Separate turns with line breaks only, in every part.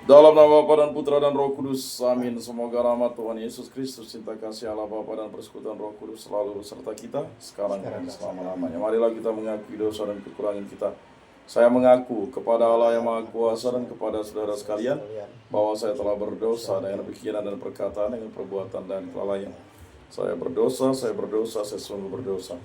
Dalam nama Bapa dan Putra dan Roh Kudus, amin. Semoga rahmat Tuhan Yesus Kristus, cinta kasih Allah Bapa dan persekutuan Roh Kudus selalu beserta kita, sekarang dan selama-lamanya. Marilah kita mengakui dosa dan kekurangan kita. Saya mengaku kepada Allah yang Maha Kuasa dan kepada saudara sekalian, bahwa saya telah berdosa dengan pikiran dan perkataan, dengan perbuatan dan kelalaian. Saya berdosa, saya sungguh berdosa.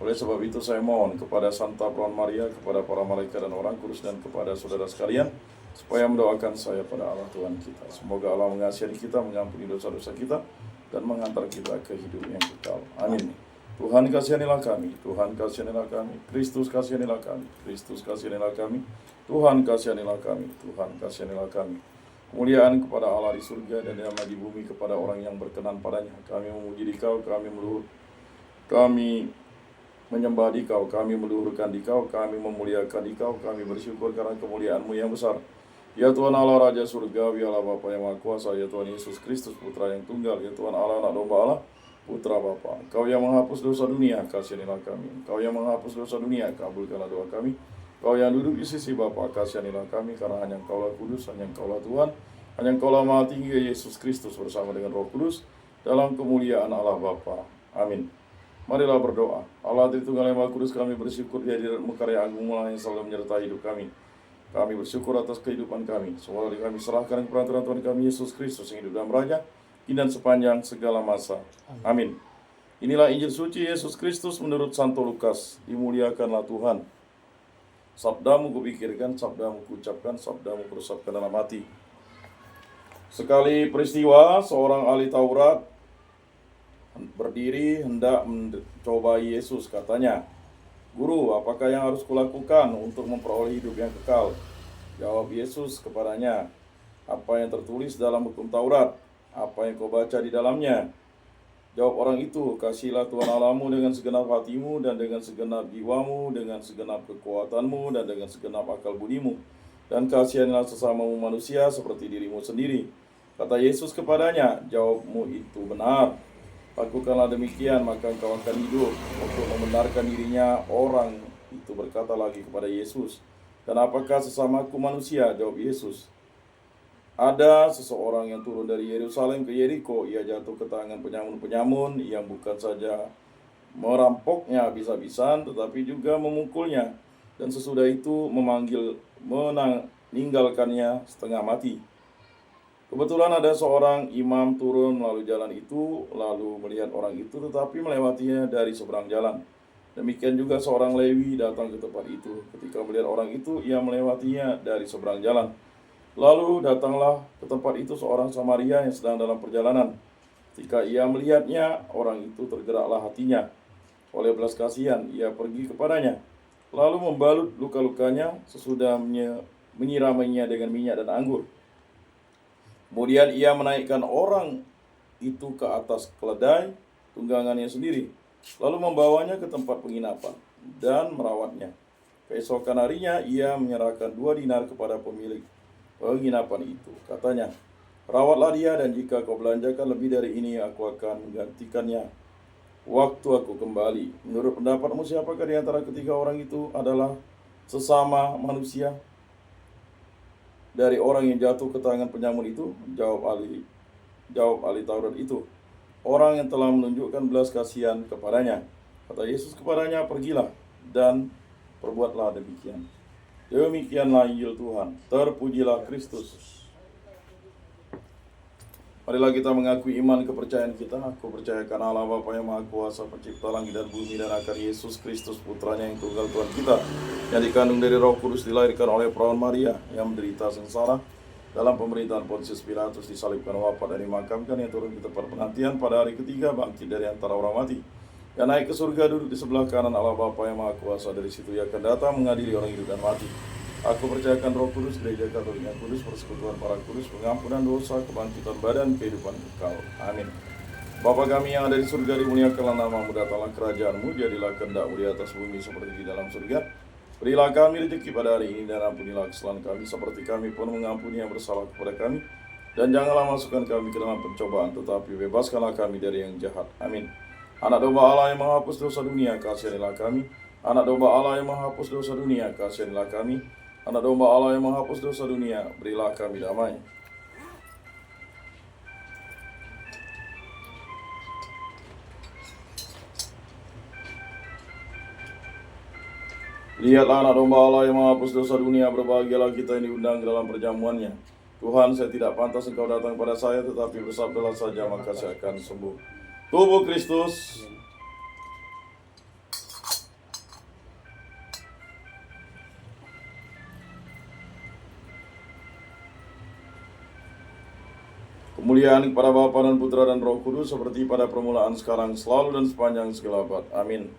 Oleh sebab itu saya mohon kepada Santa Perawan Maria, kepada para malaikat dan orang kudus, dan kepada saudara sekalian, supaya mendoakan saya pada Allah Tuhan kita. Semoga Allah mengasihi kita, mengampuni dosa-dosa kita, dan mengantar kita ke hidup yang kekal. Amin. Tuhan kasihanilah kami, Tuhan kasihanilah kami, Kristus kasihanilah kami, Kristus kasihanilah kami, Tuhan kasihanilah kami, Tuhan kasihanilah kami. Kemuliaan kepada Allah di surga dan damai di bumi kepada orang yang berkenan padanya. Kami memuji Dikau, kami meluhur, kami menyembah Dikau, kami meluhurkan Dikau, kami memuliakan Dikau, kami bersyukur karena kemuliaan-Mu yang besar. Ya Tuhan Allah Raja Surgawi, Allah Bapa yang Maha Kuasa, ya Tuhan Yesus Kristus Putra yang tunggal, ya Tuhan Allah Anak Domba Allah, Putra Bapa. Engkau yang menghapus dosa dunia, kasihanilah kami. Engkau yang menghapus dosa dunia, kabulkanlah doa kami. Engkau yang duduk di sisi Bapa, kasihanilah kami, karena hanya Engkaulah kudus, hanya Engkaulah Tuhan, hanya Engkaulah Maha Tinggi, Yesus Kristus bersama dengan Roh Kudus, dalam kemuliaan Allah Bapa. Amin. Marilah berdoa. Allah Tritunggal yang Maha Kudus, kami bersyukur di hadirat-Mu, karya agung-Mu yang selalu menyertai hidup kami. Kami bersyukur atas kehidupan kami. Semua dari kami serahkan kepada Tuhan kami Yesus Kristus yang hidup dalam raja, kini dan sepanjang segala masa. Amin. Inilah Injil suci Yesus Kristus menurut Santo Lukas. Dimuliakanlah Tuhan. Sabdamu kupikirkan, sabdamu kuucapkan, sabdamu kuresapkan dalam hati. Sekali peristiwa, seorang ahli Taurat berdiri hendak mencobai Yesus. Katanya, "Guru, apakah yang harus kulakukan untuk memperoleh hidup yang kekal?" Jawab Yesus kepadanya, "Apa yang tertulis dalam hukum Taurat? Apa yang kau baca di dalamnya?" Jawab orang itu, "Kasihilah Tuhan Allahmu dengan segenap hatimu, dan dengan segenap jiwamu, dengan segenap kekuatanmu, dan dengan segenap akal budimu. Dan kasihanilah sesamamu manusia seperti dirimu sendiri." Kata Yesus kepadanya, "Jawabmu itu benar. Lakukanlah demikian, maka engkau akan hidup." Untuk membenarkan dirinya, orang itu berkata lagi kepada Yesus, "Dan apakah sesamaku manusia?" Jawab Yesus, "Ada seseorang yang turun dari Yerusalem ke Yeriko. Ia jatuh ke tangan penyamun-penyamun yang bukan saja merampoknya habis-habisan, tetapi juga memukulnya. Dan sesudah itu meninggalkannya setengah mati. Kebetulan ada seorang imam turun melalui jalan itu, lalu melihat orang itu, tetapi melewatinya dari seberang jalan. Demikian juga seorang Lewi datang ke tempat itu. Ketika melihat orang itu, ia melewatinya dari seberang jalan. Lalu datanglah ke tempat itu seorang Samaria yang sedang dalam perjalanan. Ketika ia melihatnya, orang itu tergeraklah hatinya. Oleh belas kasihan, ia pergi kepadanya, lalu membalut luka-lukanya, sesudah menyiraminya dengan minyak dan anggur. Kemudian ia menaikkan orang itu ke atas keledai tunggangannya sendiri, lalu membawanya ke tempat penginapan dan merawatnya. Keesokan harinya ia menyerahkan 2 dinar kepada pemilik penginapan itu. Katanya, "Rawatlah dia, dan jika kau belanjakan lebih dari ini, aku akan menggantikannya waktu aku kembali." Menurut pendapatmu, siapakah di antara ketiga orang itu adalah sesama manusia dari orang yang jatuh ke tangan penyamun itu? Jawab ahli Taurat itu, "Orang yang telah menunjukkan belas kasihan kepadanya." Kata Yesus kepadanya, "Pergilah dan perbuatlah demikian." Demikianlah Injil Tuhan. Terpujilah Kristus. Marilah kita mengakui iman kepercayaan kita. Aku percayakan Allah Bapa yang Maha Kuasa, pencipta langit dan bumi, dan akan Yesus Kristus Putranya yang tunggal Tuhan kita, yang dikandung dari Roh Kudus, dilahirkan oleh Perawan Maria, yang menderita sengsara dalam pemerintahan Pontius Pilatus, disalibkan, wafat, dan dimakamkan, yang turun di tempat penantian, pada hari ketiga bangkit dari antara orang mati, yang naik ke surga, duduk di sebelah kanan Allah Bapa yang Maha Kuasa. Dari situ ia akan datang mengadili orang hidup dan mati. Aku percayakan Roh Kudus, Gereja Katolik yang kudus, persekutuan para kudus, pengampunan dosa, kebangkitan badan, kehidupan kekal. Amin. Bapa kami yang ada di surga, dimuliakanlah namamu, datanglah kerajaanmu, jadilah kehendak-mu di atas bumi seperti di dalam surga. Berilah kami rezeki pada hari ini, dan ampunilah kesalahan kami seperti kami pun mengampuni yang bersalah kepada kami. Dan janganlah masukkan kami ke dalam pencobaan, tetapi bebaskanlah kami dari yang jahat. Amin. Anak domba Allah yang menghapus dosa dunia, kasihanilah kami. Anak domba Allah yang menghapus dosa dunia, kasihanilah kami. Anak domba Allah yang menghapus dosa dunia, berilah kami damai. Lihatlah anak domba Allah yang menghapus dosa dunia, berbahagialah kita yang diundang ke dalam perjamuannya. Tuhan, saya tidak pantas Engkau datang pada saya, tetapi bersabdalah saja maka saya akan sembuh. Tubuh Kristus. Kemuliaan kepada Bapa dan Putra dan Roh Kudus, seperti pada permulaan, sekarang, selalu, dan sepanjang segala abad. Amin.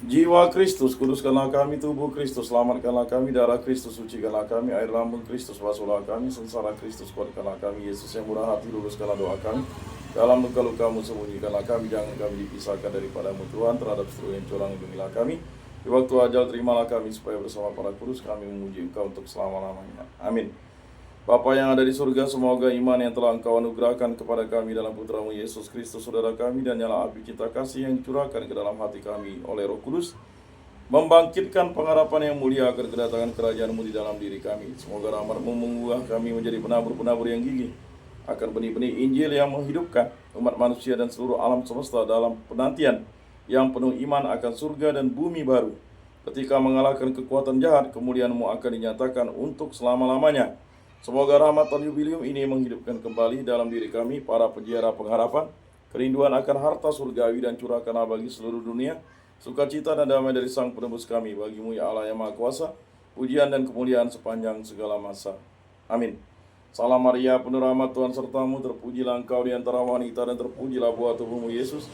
Jiwa Kristus, kuduskanlah kami. Tubuh Kristus, selamatkanlah kami. Darah Kristus, sucikanlah kami. Air lambung Kristus, basuhlah kami. Sengsara Kristus, kuatkanlah kami. Yesus yang murah hati, luluskanlah doa kami. Dalam luka-lukamu sembunyikanlah kami. Jangan kami dipisahkan daripadamu Tuhan. Terhadap seluruh yang curang, lindungilah kami. Di waktu ajal terimalah kami, supaya bersama para kudus kami memuji Engkau untuk selama-lamanya. Amin. Bapa yang ada di surga, semoga iman yang telah Engkau anugerahkan kepada kami dalam Putramu Yesus Kristus, Saudara kami, dan nyala api cinta kasih yang dicurahkan ke dalam hati kami oleh Roh Kudus, membangkitkan pengharapan yang mulia akan kedatangan kerajaan-Mu di dalam diri kami. Semoga rahmat-Mu mengubah kami menjadi penabur-penabur yang gigih akan benih-benih Injil yang menghidupkan umat manusia dan seluruh alam semesta dalam penantian yang penuh iman akan surga dan bumi baru. Ketika mengalahkan kekuatan jahat, kemuliaan-Mu akan dinyatakan untuk selama-lamanya. Semoga rahmat dan jubilium ini menghidupkan kembali dalam diri kami para penjara pengharapan, kerinduan akan harta surgawi, dan curahkanlah bagi seluruh dunia sukacita dan damai dari Sang Penebus kami. Bagi-Mu ya Allah yang Maha Kuasa, pujian dan kemuliaan sepanjang segala masa. Amin. Salam Maria, penuh rahmat Tuhan sertamu, terpujilah Engkau di antara wanita, dan terpujilah buah tubuhmu Yesus.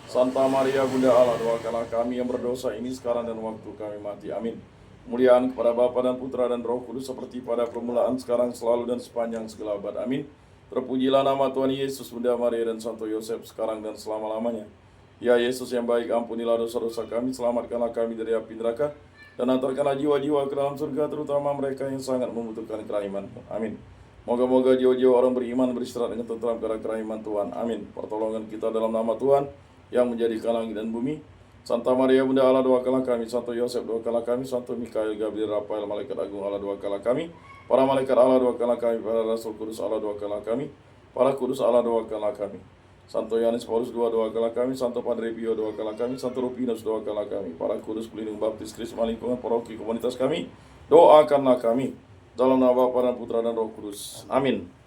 Santa Maria Bunda Allah, doakanlah kami yang berdosa ini sekarang dan waktu kami mati. Amin. Kemuliaan kepada Bapa dan Putra dan Roh Kudus, seperti pada permulaan, sekarang, selalu, dan sepanjang segala abad. Amin. Terpujilah nama Tuhan Yesus, Bunda Maria, dan Santo Yosef, sekarang dan selama-lamanya. Ya Yesus yang baik, ampunilah dosa-dosa kami, selamatkanlah kami dari api neraka, dan antarkanlah jiwa-jiwa ke dalam surga, terutama mereka yang sangat membutuhkan kerahiman-Mu. Amin. Moga-moga jiwa-jiwa orang beriman beristirahat dengan tentram karena kerahiman Tuhan. Amin. Pertolongan kita dalam nama Tuhan yang menjadikan langit dan bumi. Santa Maria Bunda Allah, doakanlah kami. Santo Yosef, doakanlah kami. Santo Mikael, Gabriel, Rafael, Malaikat Agung Allah, doakanlah kami. Para malaikat Allah, doakanlah kami. Para Rasul Kudus Allah, doakanlah kami. Para Kudus Allah, doakanlah kami. Santo Yohanes Paulus II, doakanlah kami. Santo Padre Pio, doakanlah kami. Santo Rufinus, doakanlah kami. Para Kudus pelindung baptis Krisma lingkungan paroki komunitas kami, doakanlah kami. Dalam nama Bapa dan Putra dan Roh Kudus. Amin.